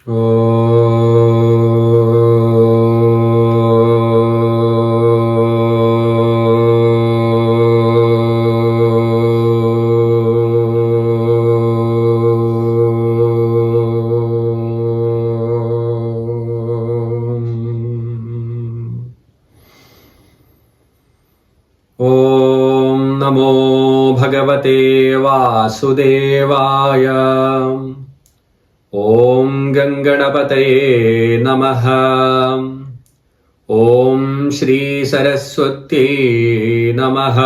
ഓം നമോ ഭഗവതേ വാസുദേവായ. ഓം ഗംഗണപതയേ നമഃ. ഓം ശ്രീ സരസ്വത്യേ നമഃ.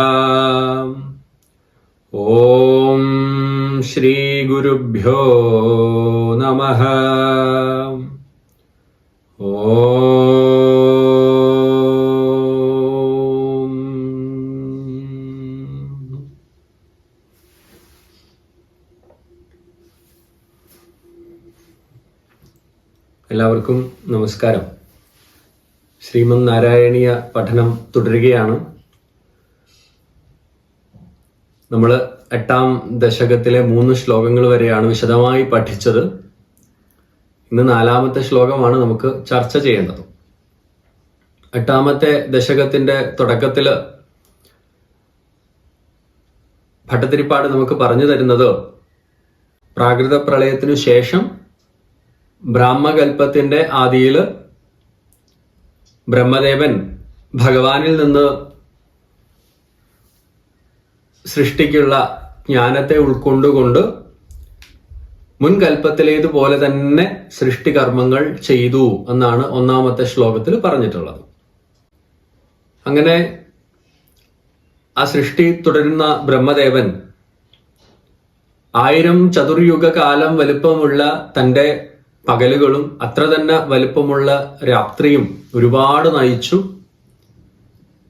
ഓം ശ്രീ ഗുരുഭ്യോ നമഃ. എല്ലാവർക്കും നമസ്കാരം. ശ്രീമദ് നാരായണീയ പഠനം തുടരുകയാണ്. നമ്മൾ 8ാം ദശകത്തിലെ 3 ശ്ലോകങ്ങൾ വരെയാണ് വിശദമായി പഠിച്ചത്. ഇന്ന് 4ാമത്തെ ശ്ലോകമാണ് നമുക്ക് ചർച്ച ചെയ്യേണ്ടത്. 8ാമത്തെ ദശകത്തിന്റെ തുടക്കത്തില് ഭട്ടതിരിപ്പാട് നമുക്ക് പറഞ്ഞു തരുന്നത് പ്രാകൃത പ്രളയത്തിനു ശേഷം ബ്രാഹ്മകൽപ്പത്തിന്റെ ആദിയില് ബ്രഹ്മദേവൻ ഭഗവാനിൽ നിന്ന് സൃഷ്ടിക്കുള്ള ജ്ഞാനത്തെ ഉൾക്കൊണ്ടുകൊണ്ട് മുൻകൽപ്പത്തിലേതുപോലെ തന്നെ സൃഷ്ടികർമ്മങ്ങൾ ചെയ്തു എന്നാണ് 1ാമത്തെ ശ്ലോകത്തിൽ പറഞ്ഞിട്ടുള്ളത്. അങ്ങനെ ആ സൃഷ്ടി തുടരുന്ന ബ്രഹ്മദേവൻ 1000 ചതുർയുഗ കാലം വലുപ്പമുള്ള തന്റെ പകലുകളും അത്ര തന്നെ വലുപ്പമുള്ള രാത്രിയും ഒരുപാട് നയിച്ചു.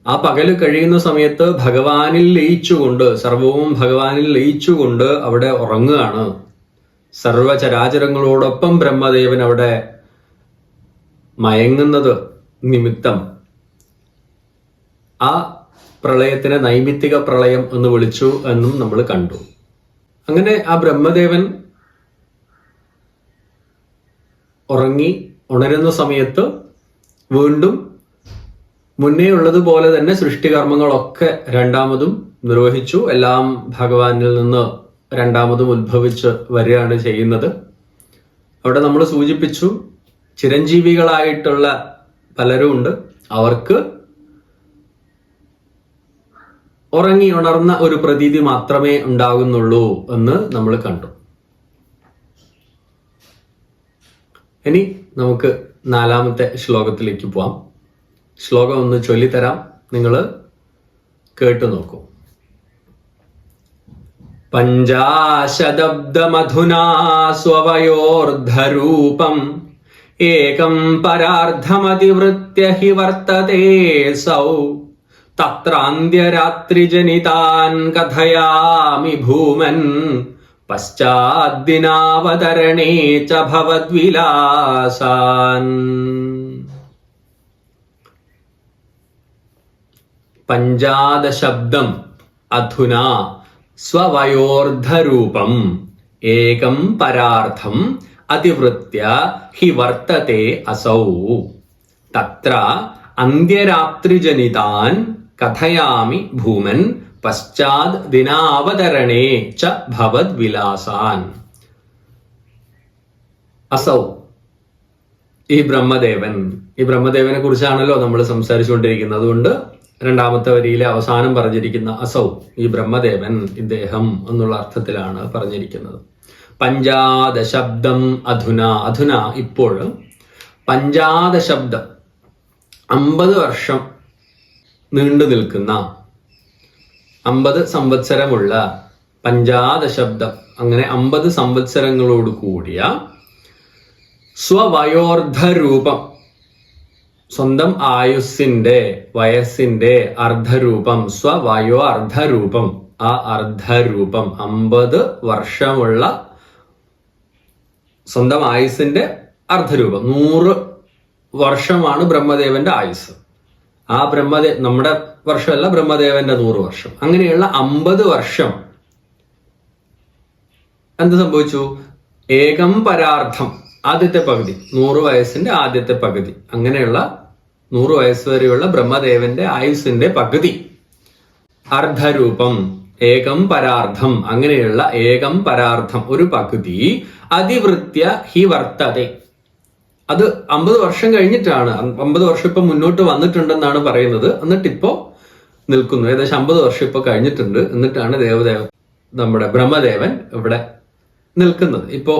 ആ പകല് കഴിയുന്ന സമയത്ത് ഭഗവാനിൽ ലയിച്ചുകൊണ്ട്, സർവവും ഭഗവാനിൽ ലയിച്ചുകൊണ്ട് അവിടെ ഉറങ്ങുകയാണ്. സർവചരാചരങ്ങളോടൊപ്പം ബ്രഹ്മദേവൻ അവിടെ മയങ്ങുന്നത് നിമിത്തം ആ പ്രളയത്തിനെ നൈമിത്തിക പ്രളയം എന്ന് വിളിച്ചു എന്നും നമ്മൾ കണ്ടു. അങ്ങനെ ആ ബ്രഹ്മദേവൻ ഉറങ്ങി ഉണരുന്ന സമയത്ത് വീണ്ടും മുന്നേ ഉള്ളതുപോലെ തന്നെ സൃഷ്ടികർമ്മങ്ങളൊക്കെ രണ്ടാമതും നിർവഹിച്ചു. എല്ലാം ഭഗവാനിൽ നിന്ന് രണ്ടാമതും ഉത്ഭവിച്ച് വരികയാണ് ചെയ്യുന്നത്. അവിടെ നമ്മൾ സൂചിപ്പിച്ചു, ചിരഞ്ജീവികളായിട്ടുള്ള പലരും ഉണ്ട്. അവർക്ക് ഉറങ്ങി ഉണർന്ന ഒരു പ്രതീതി മാത്രമേ ഉണ്ടാകുന്നുള്ളൂ എന്ന് നമ്മൾ കണ്ടു. ഇനി നമുക്ക് 4ാമത്തെ ശ്ലോകത്തിലേക്ക് പോവാം. ശ്ലോകം ഒന്ന് ചൊല്ലിത്തരാം, നിങ്ങൾ കേട്ടു നോക്കൂ. പഞ്ചാശതബ്ദമധുനാ സ്വവയോർധരൂപം ഏകം പരാർദ്ധമതിവൃത്യ ഹി വർത്തതേ സൗ തത്രാന്ത്യരാത്രിജനിതാൻ കഥയാമി ഭൂമൻ പശ്ചാദ്ദിനാവതരണേ ച ഭവദ്വിലാസാൻ. പഞ്ചാദശബ്ദം അധുനാ സ്വവയോർധരൂപം ഏകം പരാർത്ഥം അതിവൃത്യ ഹി വർത്തതേ അസൗ തത്ര അന്ത്യരാത്രിജനിതാൻ കഥയാമി ഭൂമൻ പശ്ചാത് ദിനാവതരണേ ച ഭവദ് വിലാസാൻ. അസൗ, ഈ ബ്രഹ്മദേവനെ കുറിച്ചാണല്ലോ നമ്മൾ സംസാരിച്ചുകൊണ്ടിരിക്കുന്നത്. അതുകൊണ്ട് 2ാമത്തെ വരിയിലെ അവസാനം പറഞ്ഞിരിക്കുന്ന അസൗ, ഈ ബ്രഹ്മദേവൻ, ഇദ്ദേഹം എന്നുള്ള അർത്ഥത്തിലാണ് പറഞ്ഞിരിക്കുന്നത്. പഞ്ചാദശബ്ദം അധുന, അധുന ഇപ്പോൾ, പഞ്ചാദശബ്ദം 50 വർഷം നീണ്ടു നിൽക്കുന്ന 50 സംവത്സരമുള്ള പഞ്ചാദശബ്ദം, അങ്ങനെ 50 സംവത്സരങ്ങളോട് കൂടിയ സ്വവയോർധരൂപം, സ്വന്തം ആയുസ്സിന്റെ വയസ്സിന്റെ അർദ്ധരൂപം, സ്വവയോ അർദ്ധരൂപം, ആ അർദ്ധരൂപം 50 വർഷമുള്ള സ്വന്തം ആയുസ്സിന്റെ അർദ്ധരൂപം. 100 വർഷമാണ് ബ്രഹ്മദേവന്റെ ആയുസ്. ആ നമ്മുടെ വർഷമല്ല, ബ്രഹ്മദേവന്റെ 100 വർഷം. അങ്ങനെയുള്ള 50 വർഷം എന്ത് സംഭവിച്ചു? ഏകം പരാർത്ഥം, ആദ്യത്തെ പകുതി, 100 വയസ്സിന്റെ ആദ്യത്തെ പകുതി, അങ്ങനെയുള്ള 100 വയസ്സ് വരെയുള്ള ബ്രഹ്മദേവന്റെ ആയുസിന്റെ പകുതി. അർദ്ധരൂപം, ഏകം പരാർദ്ധം, അങ്ങനെയുള്ള ഏകം പരാർദ്ധം ഒരു പകുതി അതിവൃത്യ ഹി വർത്തതെ. അത് 50 വർഷം കഴിഞ്ഞിട്ടാണ്. 50 വർഷം ഇപ്പൊ മുന്നോട്ട് വന്നിട്ടുണ്ടെന്നാണ് പറയുന്നത്. എന്നിട്ടിപ്പോ നിൽക്കുന്നു. ഏകദേശം 50 വർഷം ഇപ്പൊ കഴിഞ്ഞിട്ടുണ്ട്. എന്നിട്ടാണ് നമ്മുടെ ബ്രഹ്മദേവൻ ഇവിടെ നിൽക്കുന്നത്. ഇപ്പോ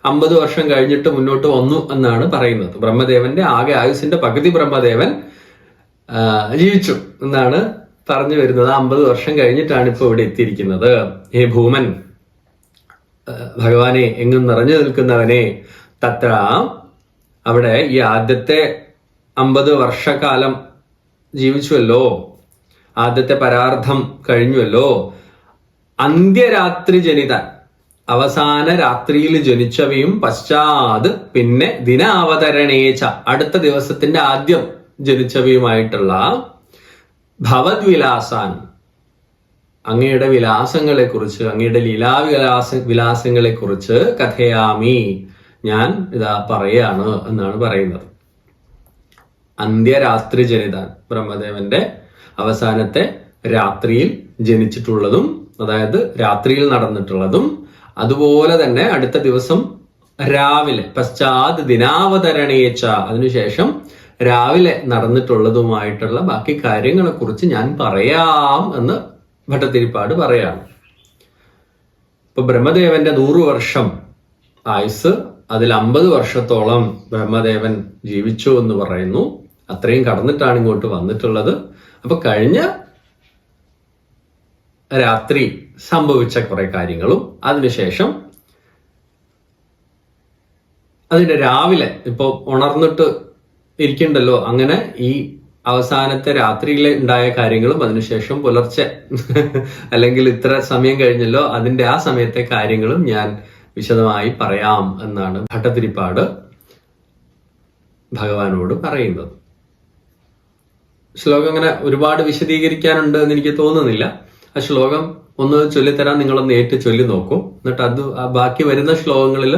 50 വർഷം കഴിഞ്ഞിട്ട് മുന്നോട്ട് വന്നു എന്നാണ് പറയുന്നത്. ബ്രഹ്മദേവന്റെ ആകെ ആയുസിന്റെ പകുതി ബ്രഹ്മദേവൻ ജീവിച്ചു എന്നാണ് പറഞ്ഞു വരുന്നത്. 50 വർഷം കഴിഞ്ഞിട്ടാണ് ഇപ്പൊ ഇവിടെ എത്തിയിരിക്കുന്നത്. ഹേ ഭൂമൻ, ഭഗവാനെ, എങ്ങും നിറഞ്ഞു നിൽക്കുന്നവനെ, തത്ര, അവിടെ ഈ ആദ്യത്തെ 50 വർഷക്കാലം ജീവിച്ചുവല്ലോ, ആദ്യത്തെ പരാർദ്ധം കഴിഞ്ഞുവല്ലോ. അന്ത്യരാത്രി ജനിതാൻ, അവസാന രാത്രിയിൽ ജനിച്ചവയും, പശ്ചാത്, പിന്നെ ദിനാവതരണേച്ച, അടുത്ത ദിവസത്തിന്റെ ആദ്യം ജനിച്ചവയുമായിട്ടുള്ള ഭവദ്വിലാസാൻ, അങ്ങയുടെ വിലാസങ്ങളെ കുറിച്ച്, അങ്ങയുടെ വിലാസങ്ങളെ കുറിച്ച് കഥയാമി, ഞാൻ ഇതാ പറയാണ് എന്നാണ് പറയുന്നത്. അന്ത്യരാത്രി ജനിതാൻ, ബ്രഹ്മദേവന്റെ അവസാനത്തെ രാത്രിയിൽ ജനിച്ചിട്ടുള്ളതും, അതായത് രാത്രിയിൽ നടന്നിട്ടുള്ളതും, അതുപോലെ തന്നെ അടുത്ത ദിവസം രാവിലെ, പശ്ചാത് ദിനാവതരണേച്ച, അതിനുശേഷം രാവിലെ നടന്നിട്ടുള്ളതുമായിട്ടുള്ള ബാക്കി കാര്യങ്ങളെ കുറിച്ച് ഞാൻ പറയാം എന്ന് ഭട്ടതിരിപ്പാട് പറയാണ്. ഇപ്പൊ ബ്രഹ്മദേവന്റെ 100 വർഷം ആയുസ്, അതിൽ 50 വർഷത്തോളം ബ്രഹ്മദേവൻ ജീവിച്ചു എന്ന് പറയുന്നു. അത്രയും കടന്നിട്ടാണ് ഇങ്ങോട്ട് വന്നിട്ടുള്ളത്. അപ്പൊ കഴിഞ്ഞ രാത്രി സംഭവിച്ച കുറെ കാര്യങ്ങളും, അതിനുശേഷം അതിന്റെ രാവിലെ ഇപ്പൊ ഉണർന്നിട്ട് ഇരിക്കണ്ടല്ലോ, അങ്ങനെ ഈ അവസാനത്തെ രാത്രിയിൽ ഉണ്ടായ കാര്യങ്ങളും, അതിനുശേഷം പുലർച്ചെ അല്ലെങ്കിൽ ഇത്ര സമയം കഴിഞ്ഞല്ലോ അതിന്റെ ആ സമയത്തെ കാര്യങ്ങളും ഞാൻ വിശദമായി പറയാം എന്നാണ് ഭട്ടതിരിപ്പാട് ഭഗവാനോട് പറയുന്നത്. ശ്ലോകം അങ്ങനെ ഒരുപാട് വിശദീകരിക്കാനുണ്ട് എന്ന് എനിക്ക് തോന്നുന്നില്ല. ആ ശ്ലോകം ഒന്ന് ചൊല്ലിത്തരാൻ നിങ്ങളൊന്ന് ഏറ്റു ചൊല്ലി നോക്കൂ. എന്നിട്ട് അത് ബാക്കി വരുന്ന ശ്ലോകങ്ങളിൽ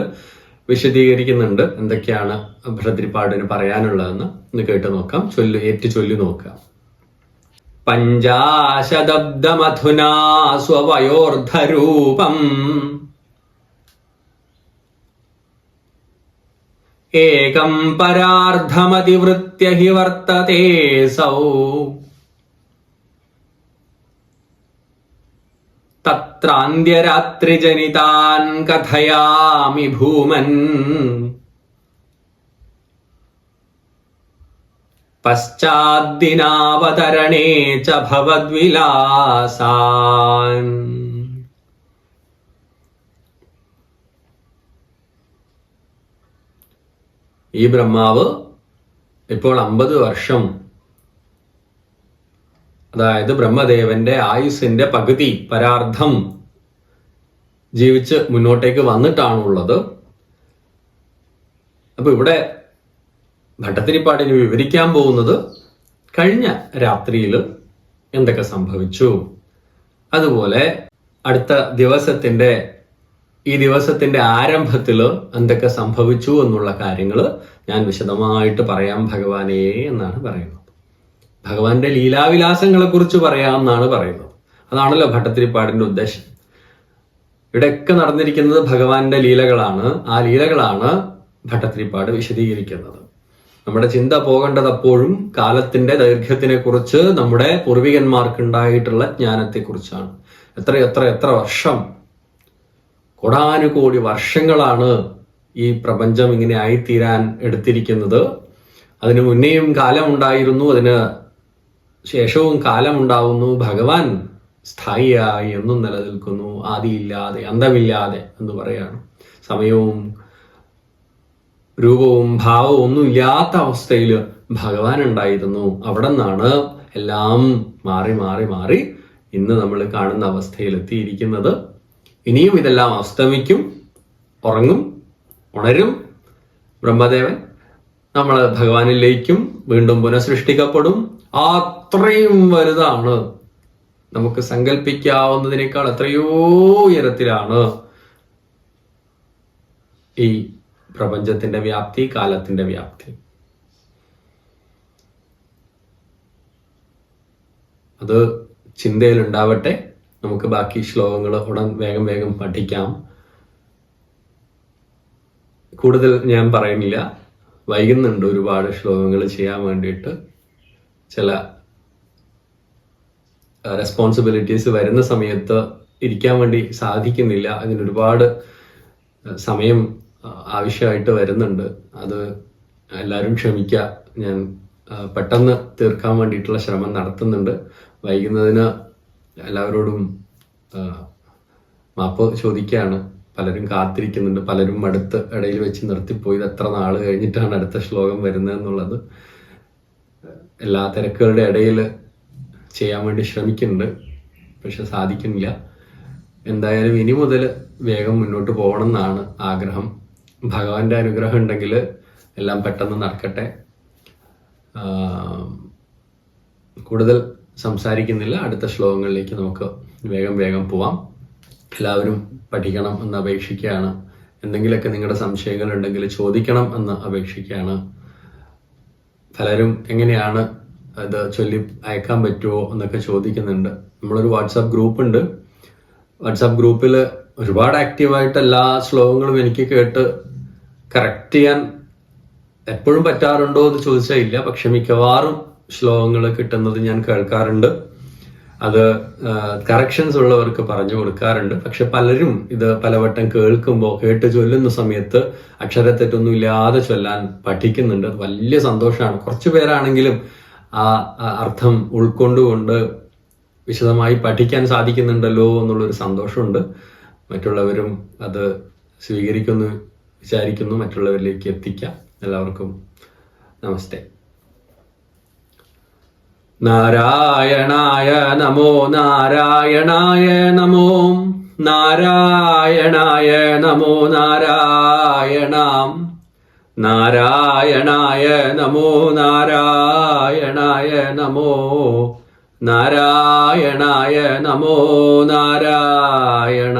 വിശദീകരിക്കുന്നുണ്ട് എന്തൊക്കെയാണ് ഭട്ടതിരിപ്പാടിന് പറയാനുള്ളതെന്ന് ഒന്ന് കേട്ട് നോക്കാം. ഏറ്റു ചൊല്ലി നോക്കാം. പഞ്ചാശതബ്ദമധുനാ സ്വവയോർധരൂപം ഏകം പരാർദ്ധമതിവൃത്യ ഹി വർത്തതേ സൗ തത്രാന്ത്യരാത്രിജനിതാൻ കഥയാമി ഭൂമൻ പശ്ചാദ്ദിനാവതരണേ ച ഭവദ്വിലാസാൻ. ഈ ബ്രഹ്മാവ് ഇപ്പോൾ 50 വർഷം, അതായത് ബ്രഹ്മദേവന്റെ ആയുസിന്റെ പകുതി പരാർദ്ധം ജീവിച്ച് മുന്നോട്ടേക്ക് വന്നിട്ടാണുള്ളത്. അപ്പൊ ഇവിടെ ഭട്ടതിരിപ്പാടിന് വിവരിക്കാൻ പോകുന്നത് കഴിഞ്ഞ രാത്രിയിൽ എന്തൊക്കെ സംഭവിച്ചു, അതുപോലെ അടുത്ത ഈ ദിവസത്തിന്റെ ആരംഭത്തില് എന്തൊക്കെ സംഭവിച്ചു എന്നുള്ള കാര്യങ്ങൾ ഞാൻ വിശദമായിട്ട് പറയാം ഭഗവാനേ എന്നാണ് പറയുന്നത്. ഭഗവാന്റെ ലീലാവിലാസങ്ങളെ കുറിച്ച് പറയാമെന്നാണ് പറയുന്നത്. അതാണല്ലോ ഭട്ടതിരിപ്പാടിന്റെ ഉദ്ദേശം. ഇവിടെയൊക്കെ നടന്നിരിക്കുന്നത് ഭഗവാന്റെ ലീലകളാണ്. ആ ലീലകളാണ് ഭട്ടതിരിപ്പാട് വിശദീകരിക്കുന്നത്. നമ്മുടെ ചിന്ത പോകേണ്ടത് അപ്പോഴും കാലത്തിന്റെ ദൈർഘ്യത്തിനെ കുറിച്ച്, നമ്മുടെ പൂർവികന്മാർക്കുണ്ടായിട്ടുള്ള ജ്ഞാനത്തെ കുറിച്ചാണ്. എത്ര വർഷം, കോടാനുകോടി വർഷങ്ങളാണ് ഈ പ്രപഞ്ചം ഇങ്ങനെ ആയിത്തീരാൻ എടുത്തിരിക്കുന്നത്. അതിനു മുന്നേയും കാലമുണ്ടായിരുന്നു, അതിന് ശേഷവും കാലമുണ്ടാവുന്നു. ഭഗവാൻ സ്ഥായിയായി എന്നും നിലനിൽക്കുന്നു, ആദിയില്ലാതെ അന്തമില്ലാതെ എന്ന് പറയാണ്. സമയവും രൂപവും ഭാവവും ഒന്നും ഇല്ലാത്ത അവസ്ഥയിൽ ഭഗവാൻ ഉണ്ടായിരുന്നു. അവിടെ നിന്നാണ് എല്ലാം മാറി മാറി മാറി ഇന്ന് നമ്മൾ കാണുന്ന അവസ്ഥയിൽ എത്തിയിരിക്കുന്നത്. ഇനിയും ഇതെല്ലാം അസ്തമിക്കും, ഉറങ്ങും, ഉണരും. ബ്രഹ്മദേവൻ നമ്മൾ ഭഗവാനിലേക്കും വീണ്ടും പുനഃസൃഷ്ടിക്കപ്പെടും. അത്രയും വലുതാണ്, നമുക്ക് സങ്കല്പിക്കാവുന്നതിനേക്കാൾ എത്രയോ ഉയരത്തിലാണ് ഈ പ്രപഞ്ചത്തിന്റെ വ്യാപ്തി, കാലത്തിന്റെ വ്യാപ്തി. അത് ചിന്തയിലുണ്ടാവട്ടെ. നമുക്ക് ബാക്കി ശ്ലോകങ്ങൾ ഉടൻ വേഗം വേഗം പഠിക്കാം. കൂടുതൽ ഞാൻ പറയുന്നില്ല, വൈകുന്നുണ്ട് ഒരുപാട് ശ്ലോകങ്ങൾ ചെയ്യാൻ വേണ്ടിയിട്ട്. ചില റെസ്പോൺസിബിലിറ്റീസ് വരുന്ന സമയത്ത് ഇരിക്കാൻ വേണ്ടി സാധിക്കുന്നില്ല. അതിനൊരുപാട് സമയം ആവശ്യമായിട്ട് വരുന്നുണ്ട്. അത് എല്ലാവരും ക്ഷമിക്കുക. ഞാൻ പെട്ടെന്ന് തീർക്കാൻ വേണ്ടിയിട്ടുള്ള ശ്രമം നടത്തുന്നുണ്ട്. വൈകുന്നതിന് എല്ലാവരോടും മാപ്പ് ചോദിക്കുകയാണ്. പലരും കാത്തിരിക്കുന്നുണ്ട്, പലരും അടുത്ത് ഇടയിൽ വെച്ച് നിർത്തിപ്പോയി. എത്ര നാൾ കഴിഞ്ഞിട്ടാണ് അടുത്ത ശ്ലോകം വരുന്നത് എന്നുള്ളത്. എല്ലാ തിരക്കുകളുടെ ഇടയിൽ ചെയ്യാൻ വേണ്ടി ശ്രമിക്കുന്നുണ്ട്, പക്ഷെ സാധിക്കുന്നില്ല. എന്തായാലും ഇനി മുതൽ വേഗം മുന്നോട്ട് പോകണം എന്നാണ് ആഗ്രഹം. ഭഗവാന്റെ അനുഗ്രഹം ഉണ്ടെങ്കിൽ എല്ലാം പെട്ടെന്ന് നടക്കട്ടെ. കൂടുതൽ സംസാരിക്കുന്നില്ല, അടുത്ത ശ്ലോകങ്ങളിലേക്ക് നമുക്ക് വേഗം വേഗം പോവാം. എല്ലാവരും പഠിക്കണം എന്ന് അപേക്ഷിക്കുകയാണ്. എന്തെങ്കിലുമൊക്കെ നിങ്ങളുടെ സംശയങ്ങൾ ഉണ്ടെങ്കിൽ ചോദിക്കണം എന്ന് അപേക്ഷിക്കുകയാണ്. പലരും എങ്ങനെയാണ് അത് ചൊല്ലി അയക്കാൻ പറ്റുമോ എന്നൊക്കെ ചോദിക്കുന്നുണ്ട്. നമ്മളൊരു വാട്സാപ്പ് ഗ്രൂപ്പ് ഉണ്ട്. വാട്സാപ്പ് ഗ്രൂപ്പിൽ ഒരുപാട് ആക്റ്റീവായിട്ട് എല്ലാ ശ്ലോകങ്ങളും എനിക്ക് കേട്ട് കറക്റ്റ് ചെയ്യാൻ എപ്പോഴും പറ്റാറുണ്ടോ എന്ന് ചോദിച്ചാൽ ഇല്ല, പക്ഷെ മിക്കവാറും ശ്ലോകങ്ങൾ കിട്ടുന്നത് ഞാൻ കേൾക്കാറുണ്ട്. അത് കറക്ഷൻസ് ഉള്ളവർക്ക് പറഞ്ഞു കൊടുക്കാറുണ്ട്. പക്ഷെ പലരും ഇത് പലവട്ടം കേട്ട് ചൊല്ലുന്ന സമയത്ത് അക്ഷരത്തെറ്റൊന്നും ഇല്ലാതെ ചൊല്ലാൻ പഠിക്കുന്നുണ്ട്. അത് വലിയ സന്തോഷമാണ്. കുറച്ചു പേരാണെങ്കിലും ആ അർത്ഥം ഉൾക്കൊണ്ടുകൊണ്ട് വിശദമായി പഠിക്കാൻ സാധിക്കുന്നുണ്ടല്ലോ എന്നുള്ളൊരു സന്തോഷമുണ്ട്. മറ്റുള്ളവരും അത് സ്വീകരിക്കുന്നു വിചാരിക്കുന്നു. മറ്റുള്ളവരിലേക്ക് എത്തിക്കാം. എല്ലാവർക്കും നമസ്തേ. നാരായണായ നമോ നാരായണായ നമോ നാരായണായ നമോ നാരായണാം നാരായണായ നമോ നാരായണായ നമോ നാരായണായ നമോ നാരായണ.